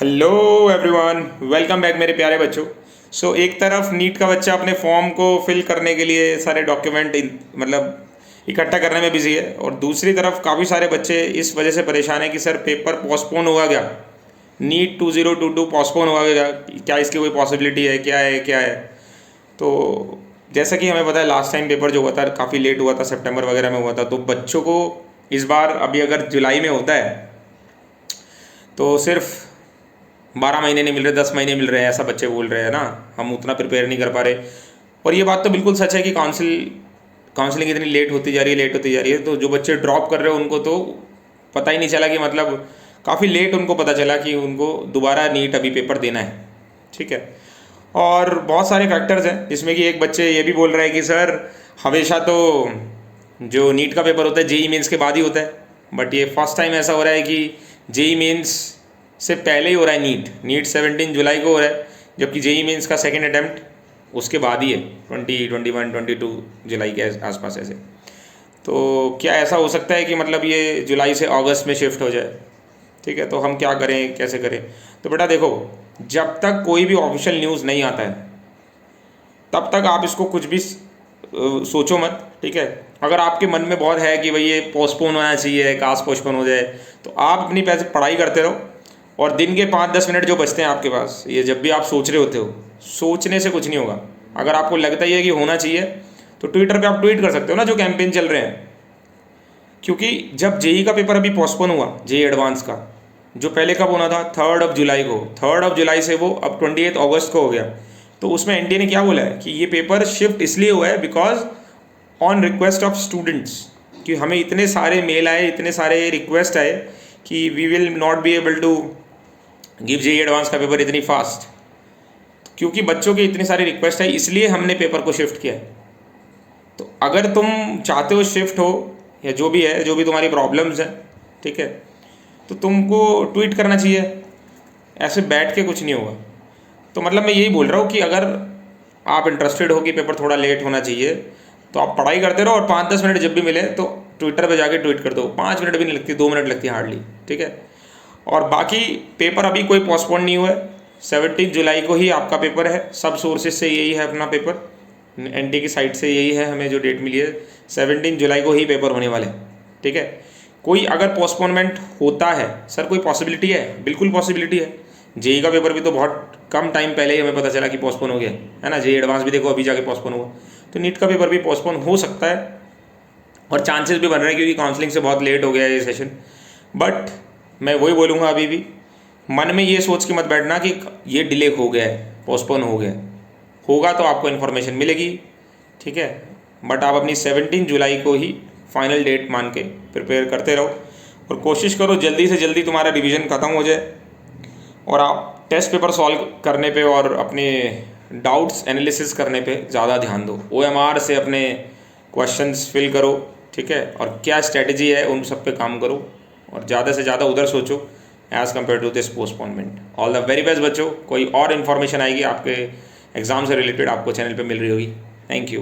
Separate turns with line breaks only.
Hello everyone, welcome back मेरे प्यारे बच्चों। एक तरफ नीट का बच्चा अपने फॉर्म को फिल करने के लिए सारे डॉक्यूमेंट मतलब इकट्ठा करने में बिजी है, और दूसरी तरफ काफ़ी सारे बच्चे इस वजह से परेशान हैं कि सर पेपर पोस्टपोन होगा क्या, नीट 2022 पोस्टपोन होगा क्या, इसकी कोई पॉसिबिलिटी है, क्या है। तो जैसा कि हमें पता है लास्ट टाइम पेपर जो हुआ था काफ़ी लेट हुआ था, सितंबर वगैरह में हुआ था। तो बच्चों को इस बार अभी अगर जुलाई में होता है तो सिर्फ 12 महीने नहीं मिल रहे, 10 महीने मिल रहे हैं, ऐसा बच्चे बोल रहे हैं ना। हम उतना प्रिपेयर नहीं कर पा रहे, और ये बात तो बिल्कुल सच है कि काउंसलिंग इतनी लेट होती जा रही है। तो जो बच्चे ड्रॉप कर रहे हैं उनको तो पता ही नहीं चला कि मतलब काफ़ी लेट उनको पता चला कि उनको दोबारा नीट अभी पेपर देना है। ठीक है, और बहुत सारे फैक्टर्स हैं जिसमें कि एक बच्चे ये भी बोल रहे हैं कि सर हमेशा तो जो नीट का पेपर होता है जेई मेंस के बाद ही होता है, बट ये फर्स्ट टाइम ऐसा हो रहा है कि जेई मेंस से पहले ही हो रहा है। नीट 17 जुलाई को हो रहा है, जबकि जेई मेंस का सेकेंड अटैम्प्ट उसके बाद ही है, 22 जुलाई के आसपास ऐसे। तो क्या ऐसा हो सकता है कि मतलब ये जुलाई से अगस्त में शिफ्ट हो जाए? ठीक है, तो हम क्या करें, कैसे करें? तो बेटा देखो, जब तक कोई भी ऑफिशियल न्यूज़ नहीं आता है तब तक आप इसको कुछ भी सोचो मत। ठीक है, अगर आपके मन में बहुत है कि भाई ये पोस्टपोन होना चाहिए, काश पोस्टपोन हो जाए, तो आप अपनी पैसे पढ़ाई करते रहो। और दिन के 5-10 मिनट जो बचते हैं आपके पास, ये जब भी आप सोच रहे होते हो, सोचने से कुछ नहीं होगा। अगर आपको लगता ही है कि होना चाहिए तो ट्विटर पे आप ट्वीट कर सकते हो ना, जो कैंपेन चल रहे हैं। क्योंकि जब जेई का पेपर अभी पोस्टपोन हुआ, जेई एडवांस का, जो पहले कब होना था 3 जुलाई को, 3 जुलाई से वो अब 28 अगस्त को हो गया। तो उसमें एनटीए ने क्या बोला है कि ये पेपर शिफ्ट इसलिए हुआ है because on request of students, कि हमें इतने सारे मेल आए, इतने सारे रिक्वेस्ट आए कि we will not be able to give JEE advance का पेपर इतनी फास्ट। क्योंकि बच्चों की इतनी सारी रिक्वेस्ट है, इसलिए हमने पेपर को शिफ्ट किया है। तो अगर तुम चाहते हो शिफ्ट हो, या जो भी है, जो भी तुम्हारी प्रॉब्लम्स हैं, ठीक है, तो तुमको ट्वीट करना चाहिए, ऐसे बैठ के कुछ नहीं होगा। तो मतलब मैं यही बोल रहा हूँ कि अगर आप इंटरेस्टेड हो कि पेपर थोड़ा लेट होना चाहिए, तो आप पढ़ाई करते रहो, और 5-10 मिनट जब भी मिले तो ट्विटर पे जाके ट्वीट कर दो। 5 मिनट भी नहीं लगती, 2 मिनट लगती है हार्डली। ठीक है, और बाकी पेपर अभी कोई पोस्टपोन नहीं हुआ है, 17 जुलाई को ही आपका पेपर है। सब सोर्सेज से यही है अपना पेपर, एनटीए की साइट से यही है, हमें जो डेट मिली है 17 जुलाई को ही पेपर होने वाले हैं। ठीक है, कोई अगर पोस्टपोनमेंट होता है, सर कोई पॉसिबिलिटी है? बिल्कुल पॉसिबिलिटी है। जेई का पेपर भी तो बहुत कम टाइम पहले ही हमें पता चला कि पोस्टपोन हो गया है ना। जेई एडवांस भी देखो अभी जाके पोस्टपोन हुआ, तो नीट का पेपर भी पोस्टपोन हो सकता है, और चांसेस भी बन रहे हैं क्योंकि काउंसलिंग से बहुत लेट हो गया है ये सेशन। बट मैं वही बोलूँगा, अभी भी मन में ये सोच के मत बैठना कि ये डिले हो गया है, पोस्टपोन हो गया है। होगा तो आपको इन्फॉर्मेशन मिलेगी। ठीक है, बट आप अपनी 17 जुलाई को ही फाइनल डेट मान के प्रिपेयर करते रहो, और कोशिश करो जल्दी से जल्दी तुम्हारा रिवीजन ख़त्म हो जाए, और आप टेस्ट पेपर सॉल्व करने पे और अपने डाउट्स एनालिसिस करने पे ज़्यादा ध्यान दो। ओएमआर से अपने क्वेश्चंस फिल करो। ठीक है, और क्या स्ट्रैटेजी है उन सब पे काम करो, और ज़्यादा से ज़्यादा उधर सोचो as compare to this postponement. All the very best बच्चों। कोई और इन्फॉर्मेशन आएगी आपके एग्ज़ाम से रिलेटेड, आपको चैनल पे मिल रही होगी। Thank you.